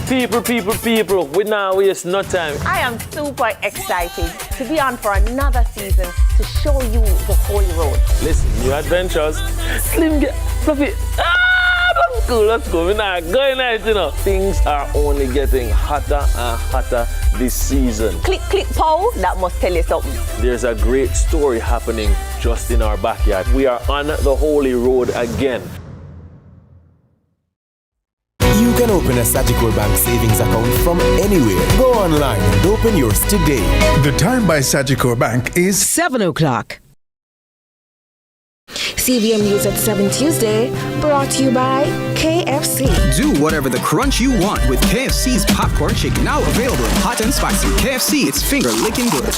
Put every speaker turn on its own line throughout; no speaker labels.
People, we now waste no time.
I am super excited to be on for another season to show you the Holy Road.
Listen, new adventures. Slim, get fluffy. Let's go. We're not going night, you know. Things are only getting hotter and hotter this season.
Click, pow. That must tell you something.
There's a great story happening just in our backyard. We are on the Holy Road again.
You can open a Sagicor Bank savings account from anywhere. Go online and open yours today.
The time by Sagicor Bank is
7 o'clock.
CVM News at 7 Tuesday, brought to you by KFC.
Do whatever the crunch you want with KFC's popcorn chicken, now available in hot and spicy. KFC, it's finger licking good.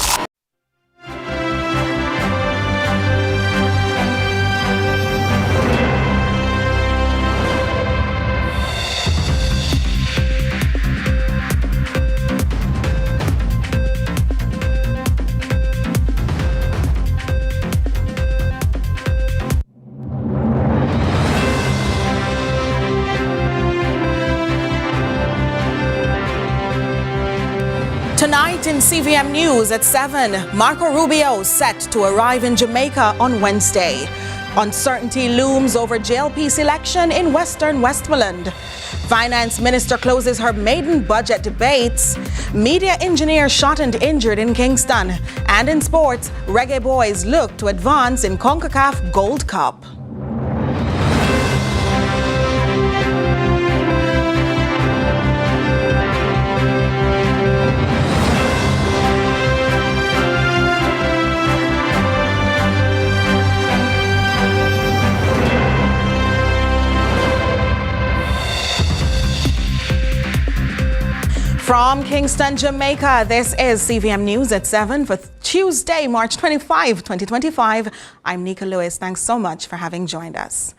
Tonight in CVM News at 7, Marco Rubio set to arrive in Jamaica on Wednesday. Uncertainty looms over jail peace election in Western Westmoreland. Finance Minister closes her maiden budget debates. Media engineer shot and injured in Kingston. And in sports, Reggae Boys look to advance in CONCACAF Gold Cup. From Kingston, Jamaica, this is CVM News at 7 for Tuesday, March 25, 2025. I'm Nika Lewis. Thanks so much for having joined us.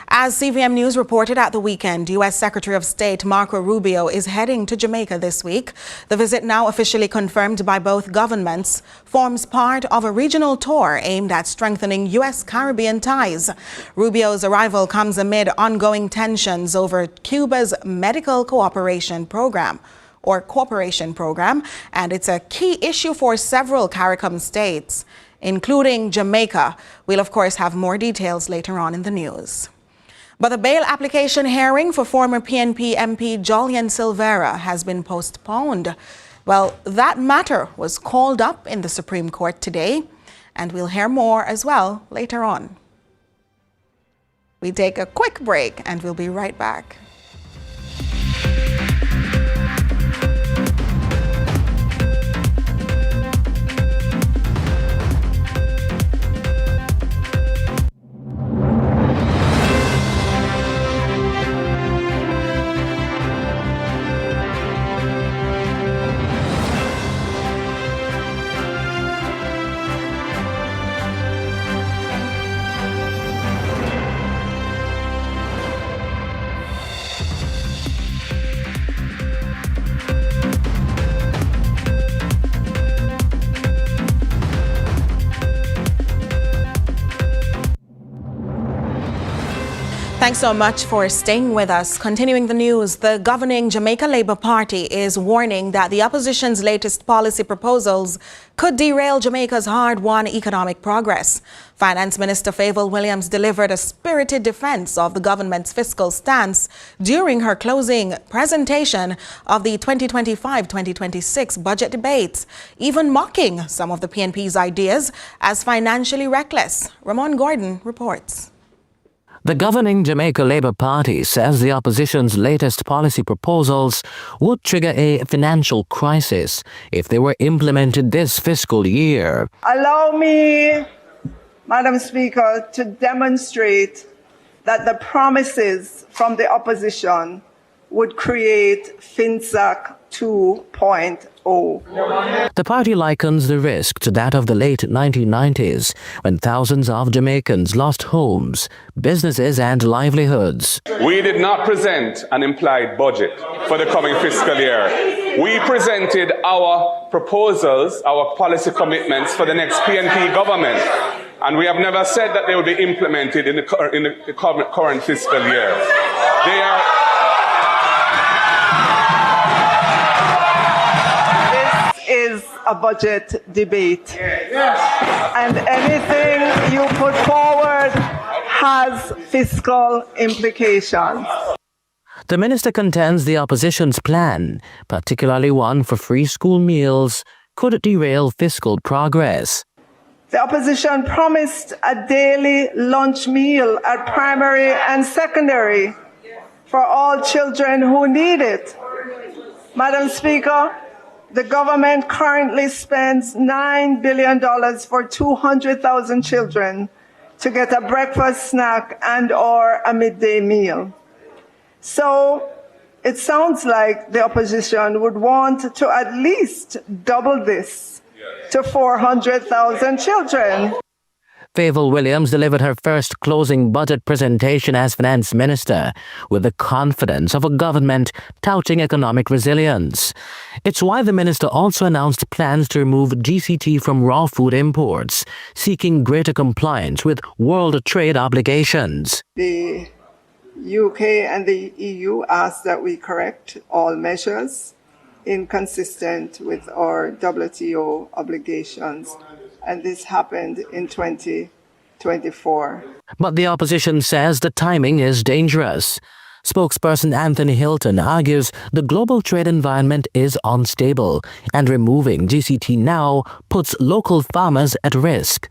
As CVM News reported at the weekend, U.S. Secretary of State Marco Rubio is heading to Jamaica this week. The visit, now officially confirmed by both governments, forms part of a regional tour aimed at strengthening U.S.-Caribbean ties. Rubio's arrival comes amid ongoing tensions over Cuba's medical cooperation program, and it's a key issue for several CARICOM states, including Jamaica. We'll, of course, have more details later on in the news. But the bail application hearing for former PNP MP Jolyon Silvera has been postponed. Well, that matter was called up in the Supreme Court today, and we'll hear more as well later on. We take a quick break, and we'll be right back. Thanks so much for staying with us. Continuing the news, the governing Jamaica Labour Party is warning that the opposition's latest policy proposals could derail Jamaica's hard-won economic progress. Finance Minister Fayval Williams delivered a spirited defense of the government's fiscal stance during her closing presentation of the 2025-2026 budget debates, even mocking some of the PNP's ideas as financially reckless. Ramon Gordon reports.
The governing Jamaica Labour Party says the opposition's latest policy proposals would trigger a financial crisis if they were implemented this fiscal year.
Allow me, Madam Speaker, to demonstrate that the promises from the opposition would create FinSac 2.0.
The party likens the risk to that of the late 1990s, when thousands of Jamaicans lost homes, businesses and livelihoods.
We did not present an implied budget for the coming fiscal year. We presented our proposals, our policy commitments for the next PNP government, and we have never said that they will be implemented in the current fiscal year.
a budget debate. And anything you put forward has fiscal implications.
The minister contends the opposition's plan, particularly one for free school meals, could derail fiscal progress.
The opposition promised a daily lunch meal at primary and secondary for all children who need it. Madam Speaker, the government currently spends $9 billion for 200,000 children to get a breakfast, snack, and/or a midday meal. So it sounds like the opposition would want to at least double this to 400,000 children.
Fayval Williams delivered her first closing budget presentation as finance minister with the confidence of a government touting economic resilience. It's why the minister also announced plans to remove GCT from raw food imports, seeking greater compliance with world trade obligations.
The UK and the EU asked that we correct all measures inconsistent with our WTO obligations, and this happened in 2024.
But the opposition says the timing is dangerous. Spokesperson Anthony Hilton argues the global trade environment is unstable, and removing GCT now puts local farmers at risk.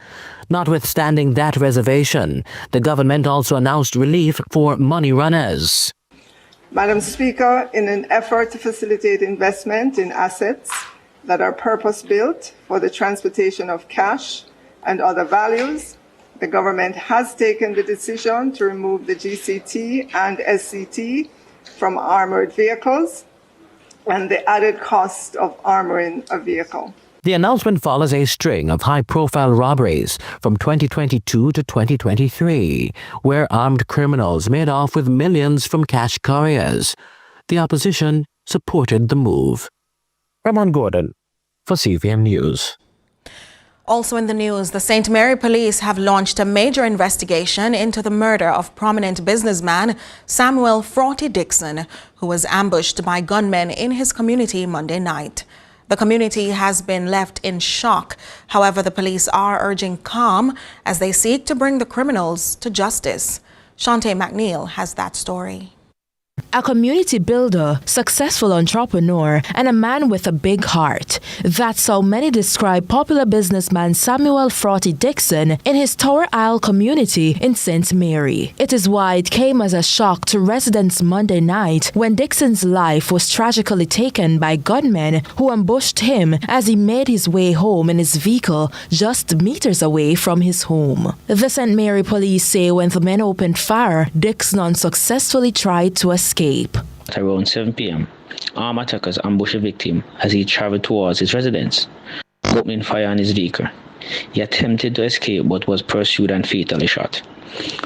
Notwithstanding that reservation, the government also announced relief for money runners.
Madam Speaker, in an effort to facilitate investment in assets that are purpose-built for the transportation of cash and other values, the government has taken the decision to remove the GCT and SCT from armored vehicles and the added cost of armoring a vehicle.
The announcement follows a string of high-profile robberies from 2022 to 2023, where armed criminals made off with millions from cash couriers. The opposition supported the move. Ramon Gordon for CVM News.
Also in the news, the St. Mary police have launched a major investigation into the murder of prominent businessman Samuel Fraughty Dixon, who was ambushed by gunmen in his community Monday night. The community has been left in shock. However, the police are urging calm as they seek to bring the criminals to justice. Shante McNeil has that story.
A community builder, successful entrepreneur, and a man with a big heart. That's how many describe popular businessman Samuel Fraughty Dixon in his Tower Isle community in St. Mary. It is why it came as a shock to residents Monday night when Dixon's life was tragically taken by gunmen who ambushed him as he made his way home in his vehicle just meters away from his home. The St. Mary police say when the men opened fire, Dixon unsuccessfully tried to escape.
At around 7 p.m., armed attackers ambushed a victim as he traveled towards his residence, opening fire on his vehicle. He attempted to escape but was pursued and fatally shot.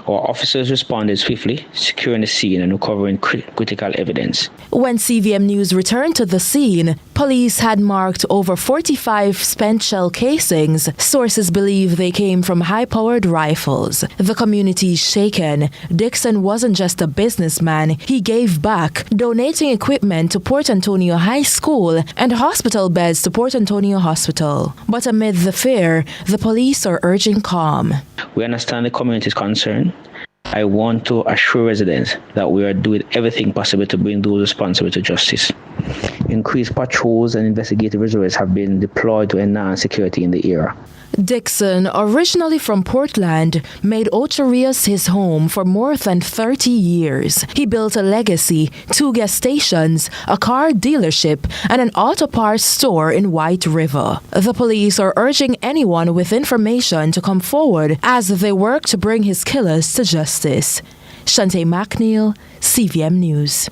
Our officers responded swiftly, securing the scene and recovering critical evidence.
When CVM News returned to the scene, police had marked over 45 spent shell casings. Sources believe they came from high-powered rifles. The community is shaken. Dixon wasn't just a businessman. He gave back, donating equipment to Port Antonio High School and hospital beds to Port Antonio Hospital. But amid the fear, the police are urging calm.
We understand the community's concern. I want to assure residents that we are doing everything possible to bring those responsible to justice. Increased patrols and investigative resources have been deployed to enhance security in the area.
Dixon, originally from Portland, made Ocho Rios his home for more than 30 years. He built a legacy, 2 gas stations, a car dealership, and an auto parts store in White River. The police are urging anyone with information to come forward as they work to bring his killers to justice. Shante McNeil, CVM News.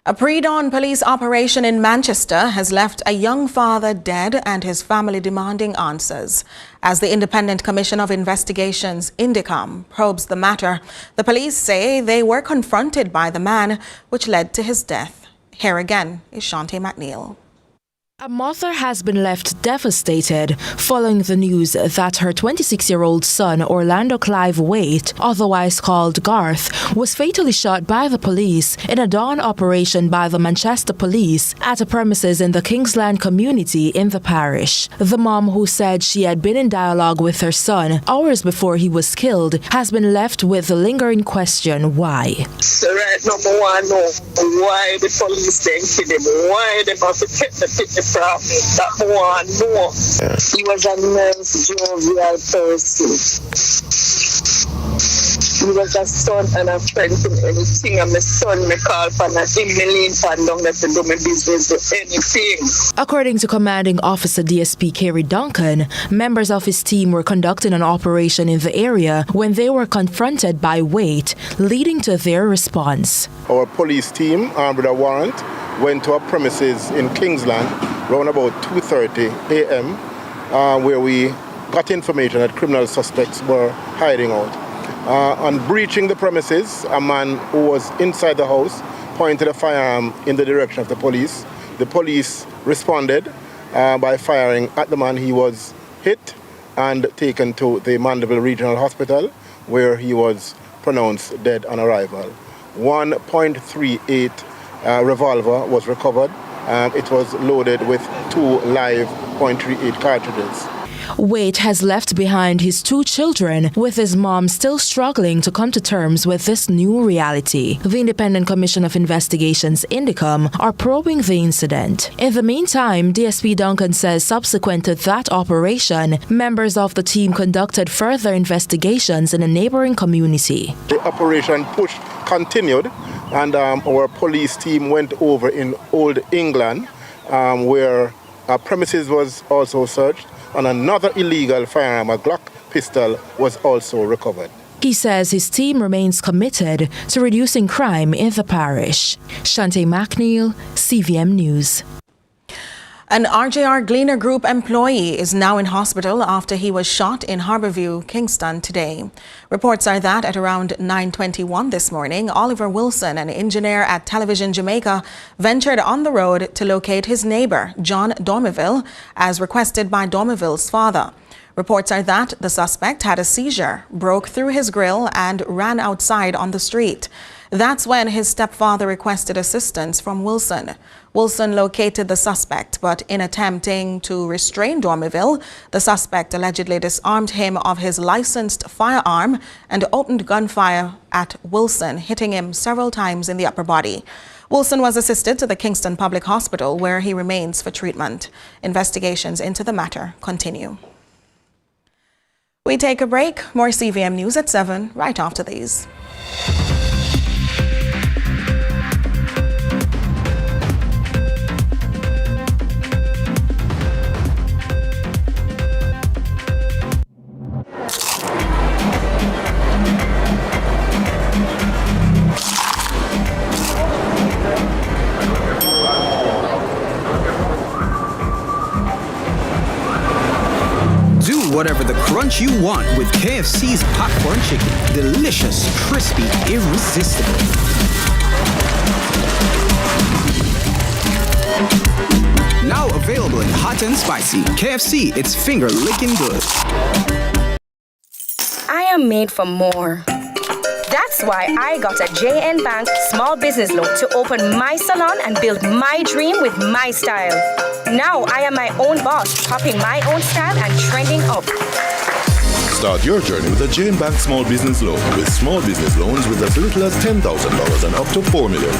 A pre-dawn police operation in Manchester has left a young father dead and his family demanding answers. As the Independent Commission of Investigations, INDICOM, probes the matter, the police say they were confronted by the man, which led to his death. Here again is Shante McNeil.
A mother has been left devastated following the news that her 26-year-old son, Orlando Clive Waite, otherwise called Garth, was fatally shot by the police in a dawn operation by the Manchester Police at a premises in the Kingsland community in the parish. The mom, who said she had been in dialogue with her son hours before he was killed, has been left with the lingering question, why?
So right now, I want to know why the police then kill him, why they have to take the pity from me. That I want to know. He was a nice, jovial person. He was a son and a friend to anything. And my son, me call for nothing. Me lean for down there to do my business, do anything.
According to Commanding Officer DSP Kerry Duncan, members of his team were conducting an operation in the area when they were confronted by Waite, leading to their response.
Our police team, armed with a warrant, went to our premises in Kingsland around about 2:30 a.m. Where we got information that criminal suspects were hiding out. On breaching the premises, a man who was inside the house pointed a firearm in the direction of the police. The police responded by firing at the man. He was hit and taken to the Mandeville Regional Hospital, where he was pronounced dead on arrival. 1.38 revolver was recovered. It was loaded with 2 live .38 cartridges.
Waite has left behind his 2 children, with his mom still struggling to come to terms with this new reality. The Independent Commission of Investigations, INDICOM, are probing the incident. In the meantime, DSP Duncan says subsequent to that operation, members of the team conducted further investigations in a neighboring community.
The operation push continued, and our police team went over in Old England, where our premises was also searched, and another illegal firearm, a Glock pistol, was also recovered.
He says his team remains committed to reducing crime in the parish. Shante McNeil, CVM News.
An RJR Gleaner Group employee is now in hospital after he was shot in Harbourview, Kingston today. Reports are that at around 9:21 this morning, Oliver Wilson, an engineer at Television Jamaica, ventured on the road to locate his neighbour, John Dormeville, as requested by Dormeville's father. Reports are that the suspect had a seizure, broke through his grill and ran outside on the street. That's when his stepfather requested assistance from Wilson. Wilson located the suspect, but in attempting to restrain Dormeville, the suspect allegedly disarmed him of his licensed firearm and opened gunfire at Wilson, hitting him several times in the upper body. Wilson was assisted to the Kingston Public Hospital, where he remains for treatment. Investigations into the matter continue. We take a break. More CVM News at 7 right after these.
Whatever the crunch you want with KFC's popcorn chicken. Delicious, crispy, irresistible. Now available in hot and spicy. KFC, it's finger-licking good.
I am made for more. That's why I got a JN Bank small business loan to open my salon and build my dream with my style. Now I am my own boss, popping my own style and trending up.
Start your journey with a JN Bank small business loan. With small business loans with as little as $10,000 and up to $4 million.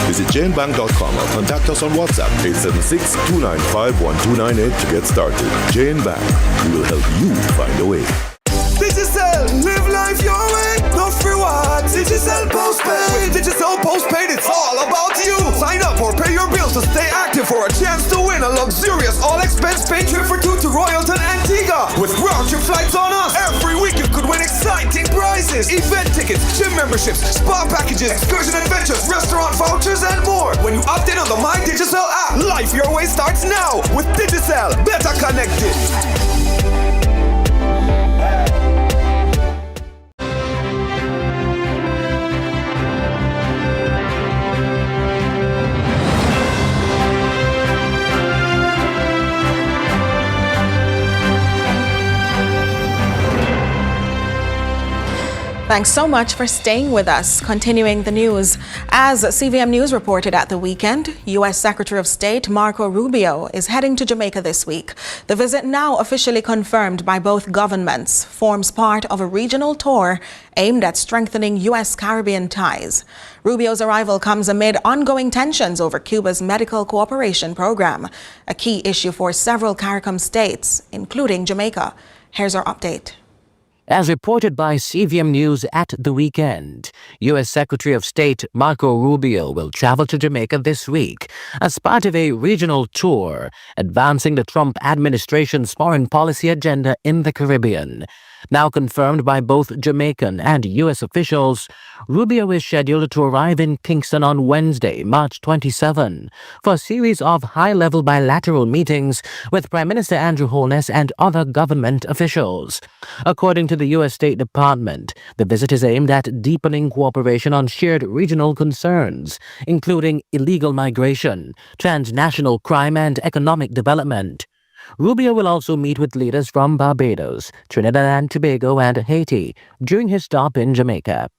Visit jnbank.com or contact us on WhatsApp 876-295-1298 to get started. JN Bank, we will help you find a way.
Digicel, live life your way, no free what? Digicel postpaid. With Digicel postpaid, it's all about you. Sign up or pay your bills to stay active for a chance to win a luxurious all-expense paid trip for 2 to Royalton, Antigua. With round-trip flights on us, every week you could win exciting prizes, event tickets, gym memberships, spa packages, excursion adventures, restaurant vouchers, and more. When you opt in on the My Digicel app, life your way starts now with Digicel. Better connected.
Thanks so much for staying with us. Continuing the news, as CVM News reported at the weekend, U.S. Secretary of State Marco Rubio is heading to Jamaica this week. The visit, now officially confirmed by both governments, forms part of a regional tour aimed at strengthening U.S. Caribbean ties. Rubio's arrival comes amid ongoing tensions over Cuba's medical cooperation program, a key issue for several CARICOM states, including Jamaica. Here's our update.
As reported by CVM News at the weekend, U.S. Secretary of State Marco Rubio will travel to Jamaica this week as part of a regional tour advancing the Trump administration's foreign policy agenda in the Caribbean. Now confirmed by both Jamaican and U.S. officials, Rubio is scheduled to arrive in Kingston on Wednesday, March 27, for a series of high-level bilateral meetings with Prime Minister Andrew Holness and other government officials. According to the U.S. State Department, the visit is aimed at deepening cooperation on shared regional concerns, including illegal migration, transnational crime, and economic development. Rubio will also meet with leaders from Barbados, Trinidad and Tobago, and Haiti during his stop in Jamaica.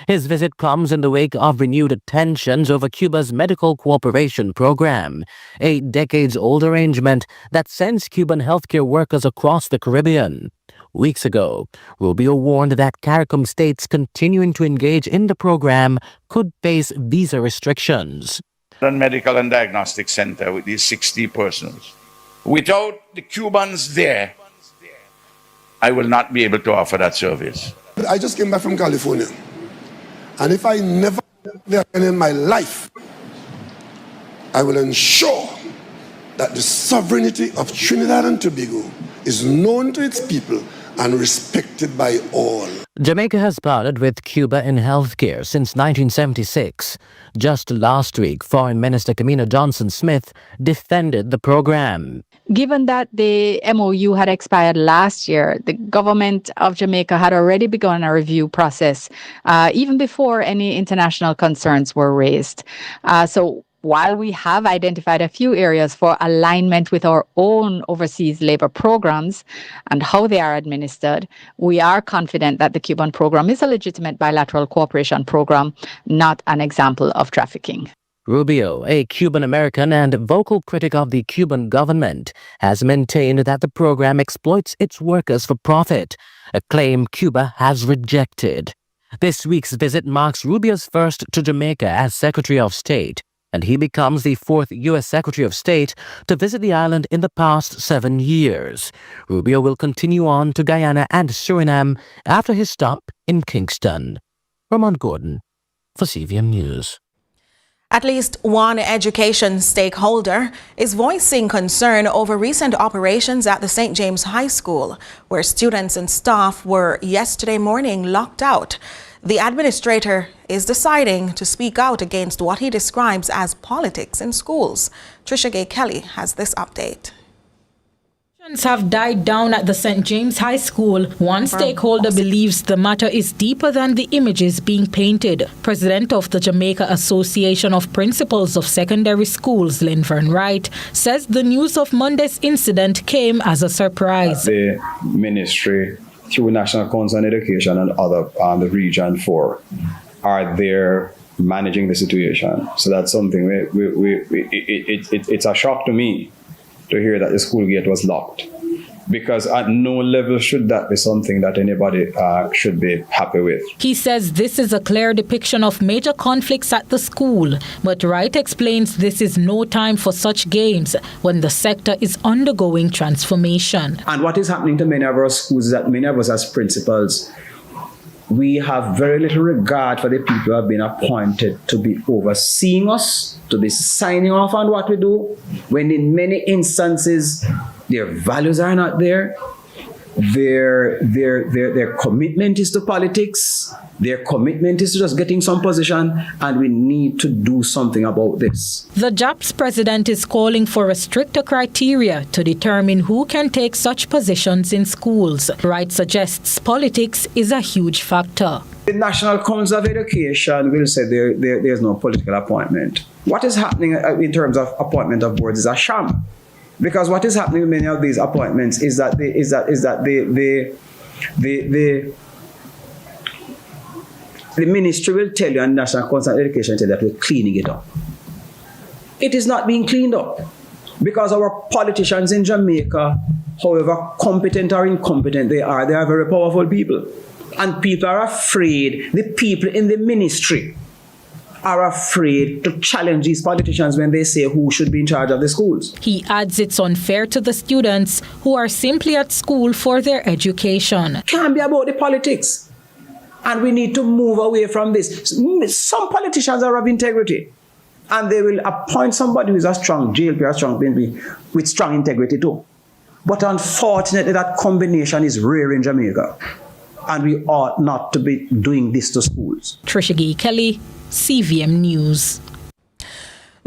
His visit comes in the wake of renewed tensions over Cuba's medical cooperation program, a decades-old arrangement that sends Cuban healthcare workers across the Caribbean. Weeks ago, Rubio warned that CARICOM states continuing to engage in the program could face visa restrictions.
The Medical and Diagnostic Center with these 60 persons. Without the Cubans there, I will not be able to offer that service.
I just came back from California, and if I never there again in my life, I will ensure that the sovereignty of Trinidad and Tobago is known to its people and respected by all.
Jamaica has partnered with Cuba in healthcare since 1976. Just last week, Foreign Minister Camina Johnson-Smith defended the program.
Given that the MOU had expired last year, the government of Jamaica had already begun a review process, even before any international concerns were raised. So while we have identified a few areas for alignment with our own overseas labor programs and how they are administered, we are confident that the Cuban program is a legitimate bilateral cooperation program, not an example of trafficking.
Rubio, a Cuban-American and vocal critic of the Cuban government, has maintained that the program exploits its workers for profit, a claim Cuba has rejected. This week's visit marks Rubio's first to Jamaica as Secretary of State, and he becomes the fourth U.S. Secretary of State to visit the island in the past 7 years. Rubio will continue on to Guyana and Suriname after his stop in Kingston. Ramon Gordon for CVM News.
At least one education stakeholder is voicing concern over recent operations at the St. James High School, where students and staff were yesterday morning locked out. The administrator is deciding to speak out against what he describes as politics in schools. Trisha Gay Kelly has this update.
Have died down at the St. James High School. One stakeholder believes the matter is deeper than the images being painted. President of the Jamaica Association of Principals of Secondary Schools, Linvern Wright, says the news of Monday's incident came as a surprise.
The ministry, through National Council on Education and other the Region 4, are there managing the situation. So that's something it's a shock to me to hear that the school gate was locked, because at no level should that be something that anybody should be happy with.
He says this is a clear depiction of major conflicts at the school, but Wright explains this is no time for such games when the sector is undergoing transformation.
And what is happening to many of our schools is that many of us as principals, we have very little regard for the people who have been appointed to be overseeing us, to be signing off on what we do, when in many instances their values are not there. Their commitment is to politics. Their commitment is to just getting some position, and we need to do something about this.
The JAP's president is calling for a stricter criteria to determine who can take such positions in schools. Wright suggests politics is a huge factor.
The National Council of Education will say there's no political appointment. What is happening in terms of appointment of boards is a sham. Because what is happening with many of these appointments is that
The ministry will tell you, and National Council on Education tell you that we're cleaning it up. It is not being cleaned up because our politicians in Jamaica, however competent or incompetent they are very powerful people. And people are afraid, the people in the ministry are afraid to challenge these politicians when they say who should be in charge of the schools.
He adds it's unfair to the students who are simply at school for their education.
It can't be about the politics. And we need to move away from this. Some politicians are of integrity. And they will appoint somebody who is a strong JLP or a strong PNP with strong integrity too. But unfortunately, that combination is rare in Jamaica. And we ought not to be doing this to schools.
Trisha Gay Kelly, CVM News.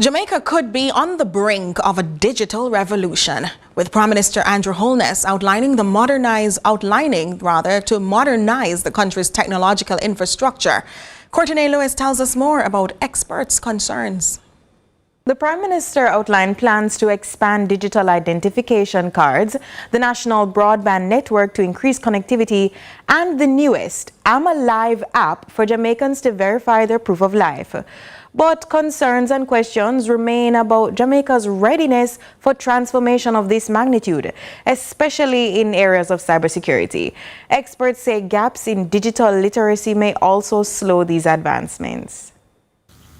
Jamaica could be on the brink of a digital revolution, with Prime Minister Andrew Holness outlining to modernize the country's technological infrastructure. Courtney Lewis tells us more about experts' concerns.
The Prime Minister outlined plans to expand digital identification cards, the national broadband network to increase connectivity, and the newest I'm Alive app for Jamaicans to verify their proof of life. But concerns and questions remain about Jamaica's readiness for transformation of this magnitude, especially in areas of cybersecurity. Experts say gaps in digital literacy may also slow these advancements.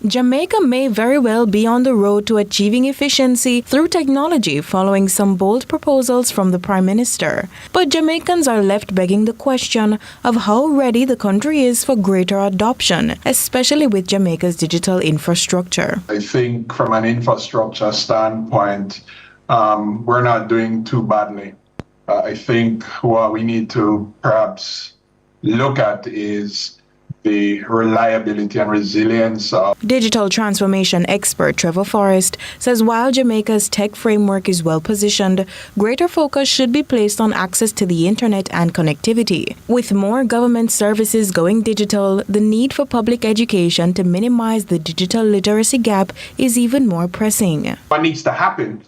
Jamaica may very well be on the road to achieving efficiency through technology following some bold proposals from the Prime Minister. But Jamaicans are left begging the question of how ready the country is for greater adoption, especially with Jamaica's digital infrastructure.
I think from an infrastructure standpoint, we're not doing too badly. I think what we need to perhaps look at is the reliability and resilience of
digital transformation expert Trevor Forrest says while Jamaica's tech framework is well positioned, greater focus should be placed on access to the internet and connectivity. With more government services going digital, the need for public education to minimize the digital literacy gap is even more pressing.
What needs to happen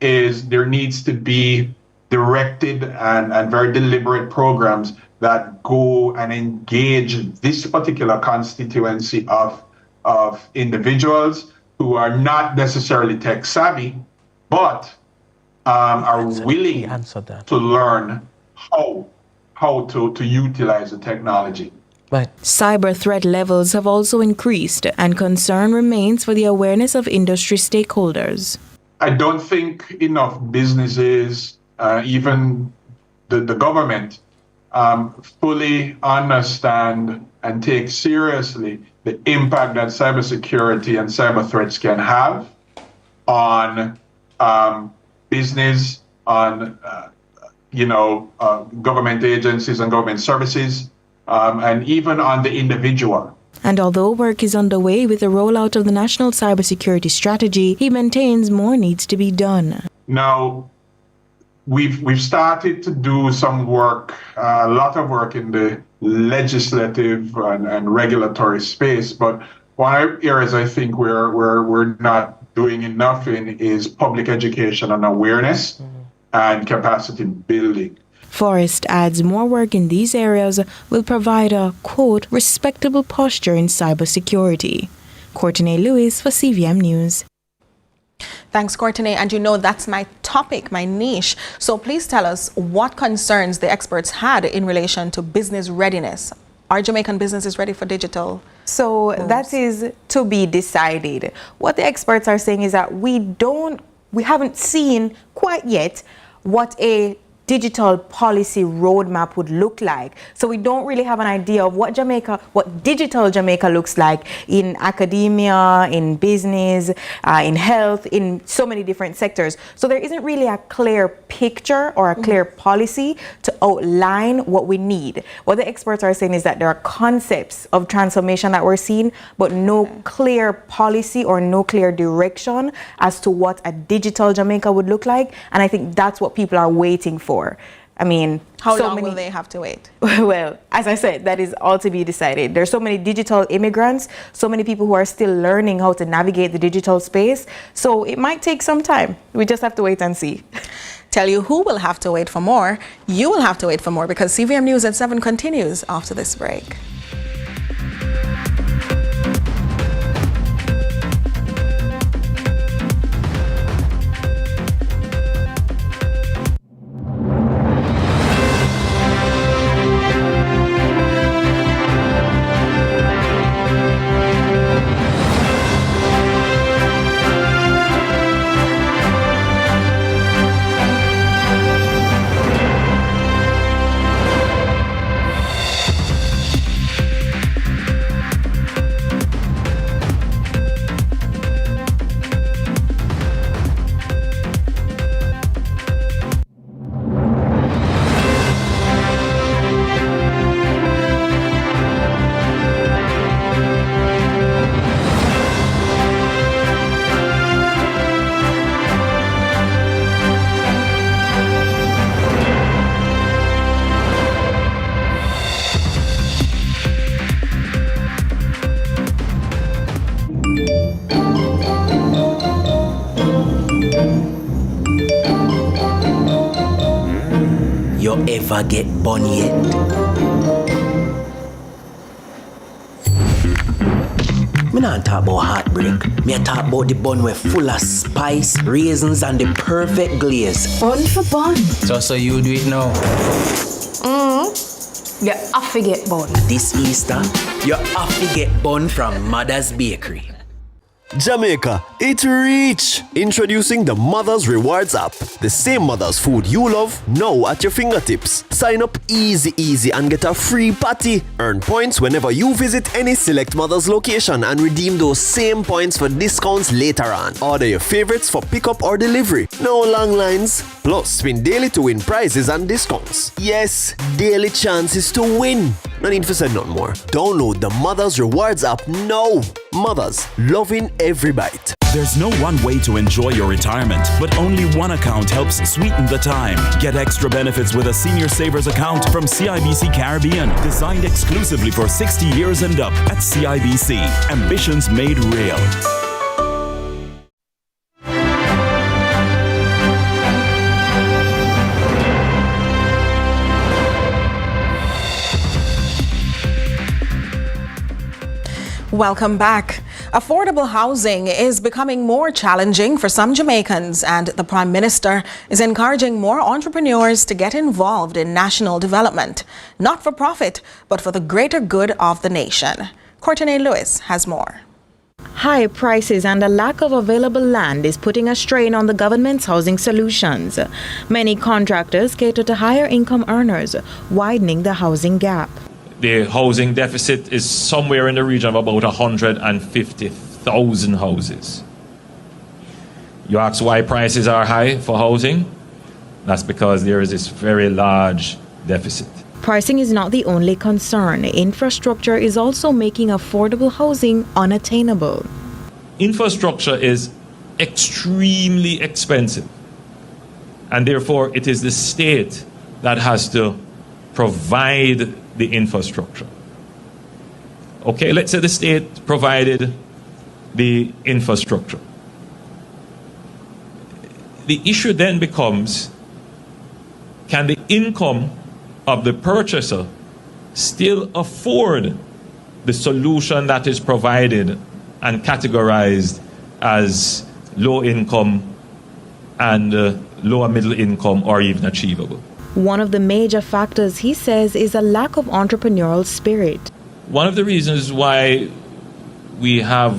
is there needs to be directed and very deliberate programs that go and engage this particular constituency of individuals who are not necessarily tech savvy, but are willing to learn how to utilize the technology.
Cyber threat levels have also increased, and concern remains for the awareness of industry stakeholders.
I don't think enough businesses, even the government, fully understand and take seriously the impact that cybersecurity and cyber threats can have on business, on government agencies and government services, and even on the individual.
And although work is underway with the rollout of the National Cybersecurity Strategy, he maintains more needs to be done.
Now, we've started to do some work, a lot of work in the legislative and regulatory space, but one of the areas I think we're not doing enough in is public education and awareness and capacity building.
Forrest adds more work in these areas will provide a, quote, respectable posture in cybersecurity. Courtney Lewis for CVM News.
Thanks, Courtney. And you know that's my topic, my niche. So please tell us what concerns the experts had in relation to business readiness. Are Jamaican businesses ready for digital?
So that is to be decided. What the experts are saying is that we haven't seen quite yet what a digital policy roadmap would look like. So we don't really have an idea of what digital Jamaica looks like in academia, in business, in health, in so many different sectors. So there isn't really a clear picture or a clear policy to outline what we need. What the experts are saying is that there are concepts of transformation that we're seeing, but no clear policy or no clear direction as to what a digital Jamaica would look like. And I think that's what people are waiting for. I mean,
how long will they have to wait?
Well, as I said, that is all to be decided. There's so many digital immigrants, so many people who are still learning how to navigate the digital space. So it might take some time. We just have to wait and see.
Tell you who will have to wait for more. You will have to wait for more because CVM News at 7 continues after this break.
you ever get bun yet. Me not talk about heartbreak. Me talk about the bun where full of spice, raisins, and the perfect glaze.
Bun for bun.
So you do it now.
You have to get bun.
This Easter, you have to get bun from Mother's Bakery.
Jamaica, it's rich! Introducing the Mother's Rewards app. The same Mother's food you love, now at your fingertips. Sign up easy and get a free patty. Earn points whenever you visit any select Mother's location and redeem those same points for discounts later on. Order your favorites for pickup or delivery. No long lines. Plus, spin daily to win prizes and discounts. Yes, daily chances to win. No need for say none more. Download the Mother's Rewards app now. Mothers, loving every bite.
There's no one way to enjoy your retirement, but only one account helps sweeten the time. Get extra benefits with a senior savers account from CIBC Caribbean, designed exclusively for 60 years and up at CIBC. Ambitions made real.
Welcome back. Affordable housing is becoming more challenging for some Jamaicans, and the Prime Minister is encouraging more entrepreneurs to get involved in national development, not for profit, but for the greater good of the nation. Courtney Lewis has more.
High prices and a lack of available land is putting a strain on the government's housing solutions. Many contractors cater to higher income earners, widening the housing gap.
The housing deficit is somewhere in the region of about 150,000 houses. You ask why prices are high for housing? That's because there is this very large deficit.
Pricing is not the only concern. Infrastructure is also making affordable housing unattainable.
Infrastructure is extremely expensive, and therefore it is the state that has to provide the infrastructure. Okay, let's say the state provided the infrastructure. The issue then becomes, can the income of the purchaser still afford the solution that is provided and categorized as low income and lower middle income, or even achievable?
One of the major factors, he says, is a lack of entrepreneurial spirit.
One of the reasons why we have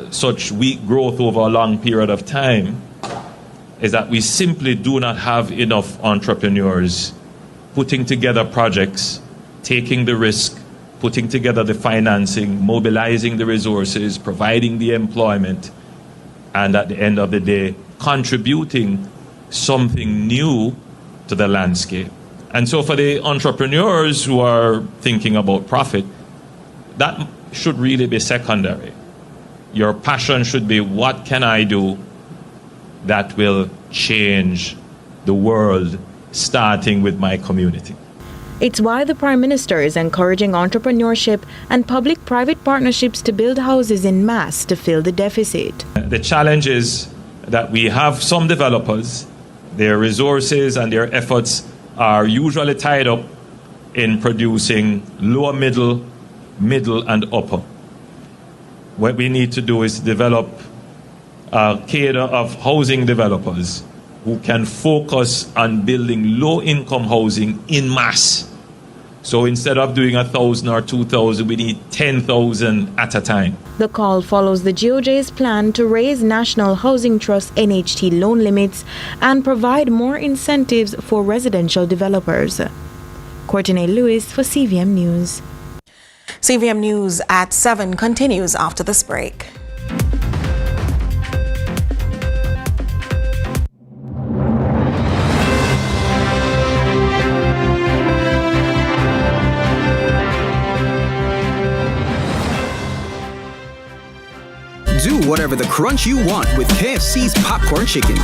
such weak growth over a long period of time is that we simply do not have enough entrepreneurs putting together projects, taking the risk, putting together the financing, mobilizing the resources, providing the employment, and at the end of the day, contributing something new to the landscape. And so for the entrepreneurs who are thinking about profit, that should really be secondary. Your passion should be, what can I do that will change the world, starting with my community?
It's why the Prime Minister is encouraging entrepreneurship and public-private partnerships to build houses in mass to fill the deficit.
The challenge is that we have some developers, their resources and their efforts are usually tied up in producing lower middle and upper. What we need to do is develop a cadre of housing developers who can focus on building low-income housing in mass. So instead of doing 1,000 or 2,000, we need 10,000 at a time.
The call follows the GOJ's plan to raise National Housing Trust NHT loan limits and provide more incentives for residential developers. Courtney Lewis for CVM News.
CVM News at 7 continues after this break.
Do whatever the crunch you want with KFC's popcorn chicken.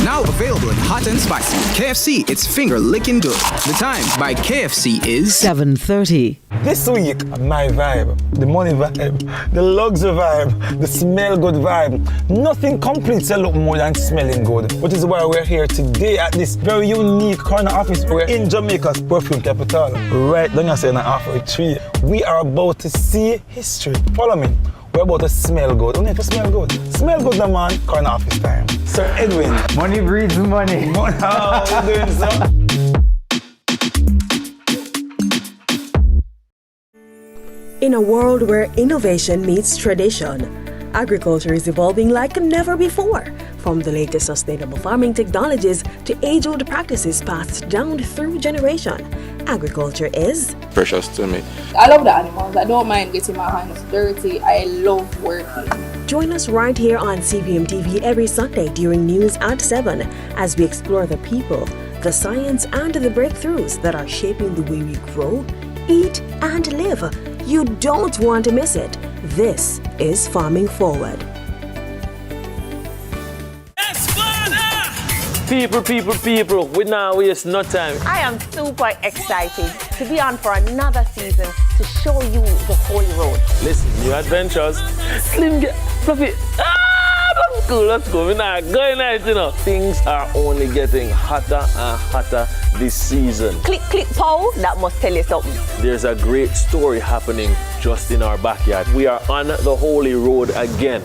Now available in hot and spicy. KFC, it's finger licking good. The time by KFC is
7:30.
This week, my vibe, the money vibe, the luxury vibe, the smell good vibe. Nothing completes a look more than smelling good. Which is why we're here today at this very unique corner office. We're in Jamaica's perfume capital, right down here in halfway tree. We are about to see history. Follow me. We're about to smell good. We need to smell good. Smell good, the man. Corner office time. Sir Edwin.
Money breeds money.
How are you doing, sir?
In a world where innovation meets tradition, agriculture is evolving like never before. From the latest sustainable farming technologies to age-old practices passed down through generation, agriculture is
precious to me.
I love the animals. I don't mind getting my hands dirty. I love working.
Join us right here on CVM TV every Sunday during news at 7 as we explore the people, the science, and the breakthroughs that are shaping the way we grow, eat, and live. You don't want to miss it. This is Farming Forward.
People, we now waste no time.
I am super excited to be on for another season to show you the Holy Road.
Listen, new adventures. Slim, Fluffy. Let's go. We're not going out, you know. Things are only getting hotter and hotter this season.
Click, pow. That must tell you something.
There's a great story happening just in our backyard. We are on the Holy Road again.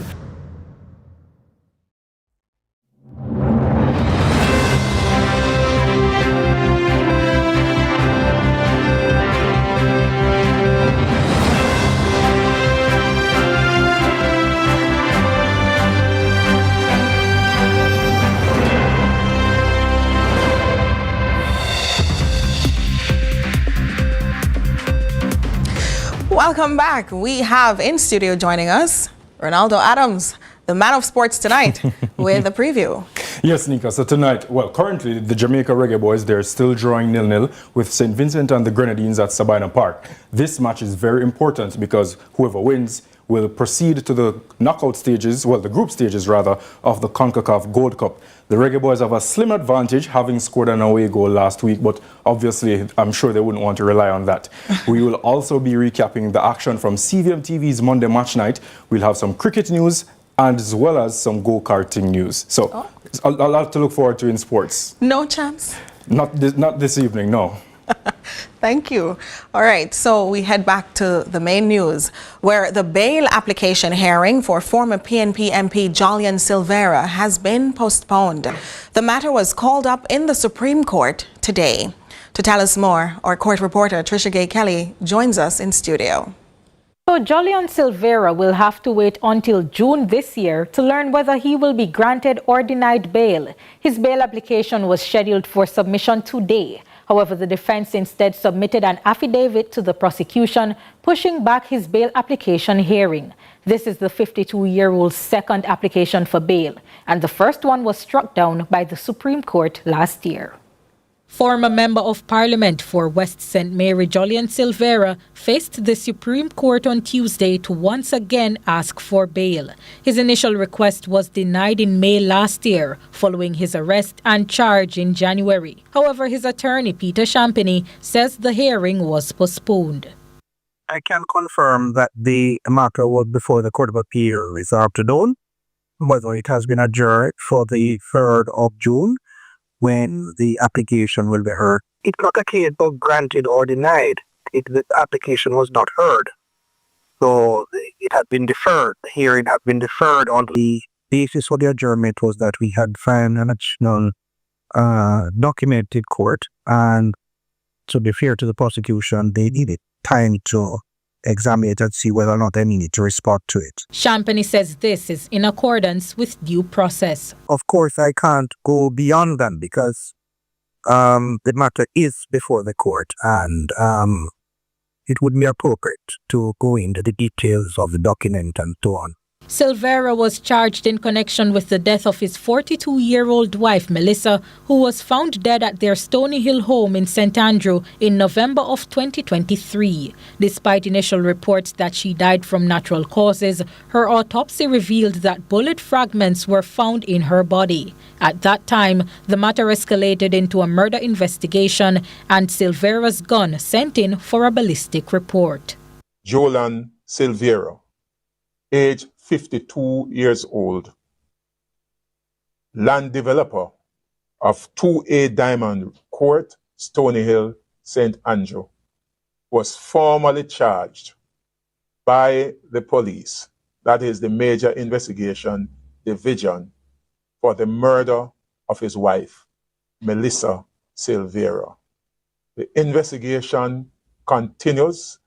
Welcome back. We have in studio joining us Ronaldo Adams, the man of sports tonight, with a preview.
Yes, Nika. So tonight, well, currently the Jamaica Reggae Boys, they're still drawing 0-0 with St. Vincent and the Grenadines at Sabina Park. This match is very important because whoever wins will proceed to the knockout stages, well, the group stages rather, of the CONCACAF Gold Cup. The Reggae Boys have a slim advantage, having scored an away goal last week, but obviously I'm sure they wouldn't want to rely on that. We will also be recapping the action from CVM TV's Monday Match Night. We'll have some cricket news and as well as some go-karting news. So a lot to look forward to in sports.
No chance?
Not this evening, no.
Thank you. All right, so we head back to the main news, where the bail application hearing for former PNP MP Jolyon Silvera has been postponed. The matter was called up in the Supreme Court today. To tell us more, our court reporter Trisha Gay Kelly joins us in studio.
So Jolyon Silvera will have to wait until June this year to learn whether he will be granted or denied bail. His bail application was scheduled for submission today. However, the defense instead submitted an affidavit to the prosecution, pushing back his bail application hearing. This is the 52-year-old's second application for bail, and the first one was struck down by the Supreme Court last year. Former Member of Parliament for West St. Mary Jolyon Silvera faced the Supreme Court on Tuesday to once again ask for bail. His initial request was denied in May last year, following his arrest and charge in January. However, his attorney, Peter Champagny, says the hearing was postponed.
I can confirm that the matter was before the Court of Appeal this afternoon, whether it has been adjourned for the 3rd of June, when the application will be heard. It's not a case of granted or denied. The application was not heard. So it had been deferred. The hearing had been deferred on the basis for the adjournment was that we had found an additional documented court, and to be fair to the prosecution, they needed time to examine it and see whether or not they needed to respond to it.
Champagny says this is in accordance with due process.
Of course, I can't go beyond that because the matter is before the court, and it would be appropriate to go into the details of the document and so on.
Silvera was charged in connection with the death of his 42-year-old wife, Melissa, who was found dead at their Stony Hill home in St. Andrew in November of 2023. Despite initial reports that she died from natural causes, her autopsy revealed that bullet fragments were found in her body. At that time, the matter escalated into a murder investigation and Silvera's gun sent in for a ballistic report.
Jolan Silvera, age 52 years old, land developer of 2A Diamond Court, Stony Hill, St. Andrew, was formally charged by the police, that is the Major Investigation Division, for the murder of his wife, Melissa Silvera. The investigation continues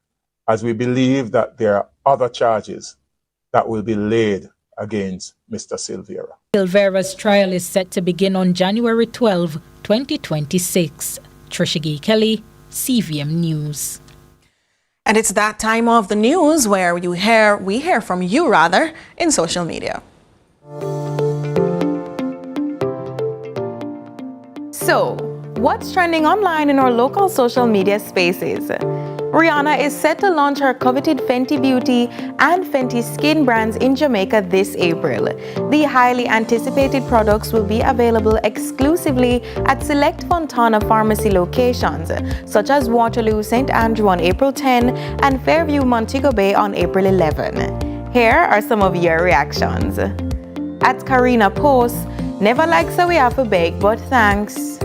as we believe that there are other charges that will be laid against Mr. Silvera.
Silvera's trial is set to begin on January 12, 2026. Trisha Kelly, CVM News.
And it's that time of the news where we hear from you rather in social media.
So, what's trending online in our local social media spaces? Rihanna is set to launch her coveted Fenty Beauty and Fenty Skin brands in Jamaica this April. The highly anticipated products will be available exclusively at select Fontana Pharmacy locations, such as Waterloo, St. Andrew on April 10 and Fairview, Montego Bay on April 11. Here are some of your reactions. At Karina Post, never like so we have to beg, but thanks.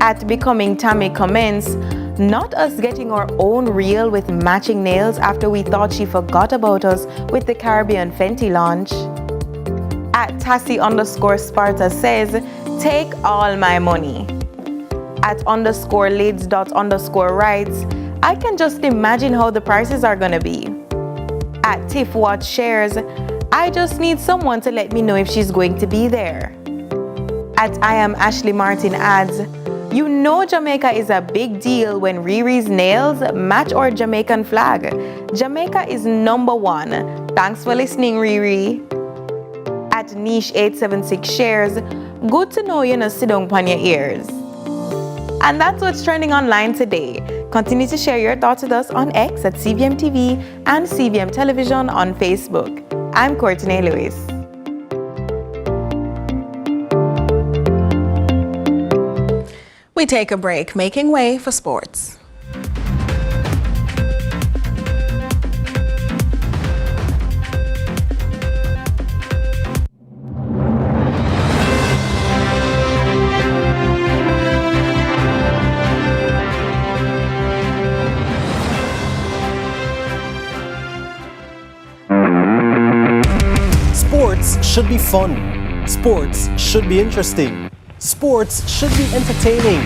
At Becoming Tammy comments, not us getting our own reel with matching nails after we thought she forgot about us with the Caribbean Fenty launch. At Tassie_Sparta says, take all my money. At _lids._writes, I can just imagine how the prices are gonna be. At Tiff Watch shares, I just need someone to let me know if she's going to be there. At I am Ashley Martin adds, you know Jamaica is a big deal when Riri's nails match our Jamaican flag. Jamaica is #1. Thanks for listening, Riri. At Niche876 shares, good to know you know sit down upon your ears. And that's what's trending online today. Continue to share your thoughts with us on X at CVM TV and CVM Television on Facebook. I'm Courtney Lewis.
We take a break, making way for sports.
Sports should be fun. Sports should be interesting. Sports should be entertaining.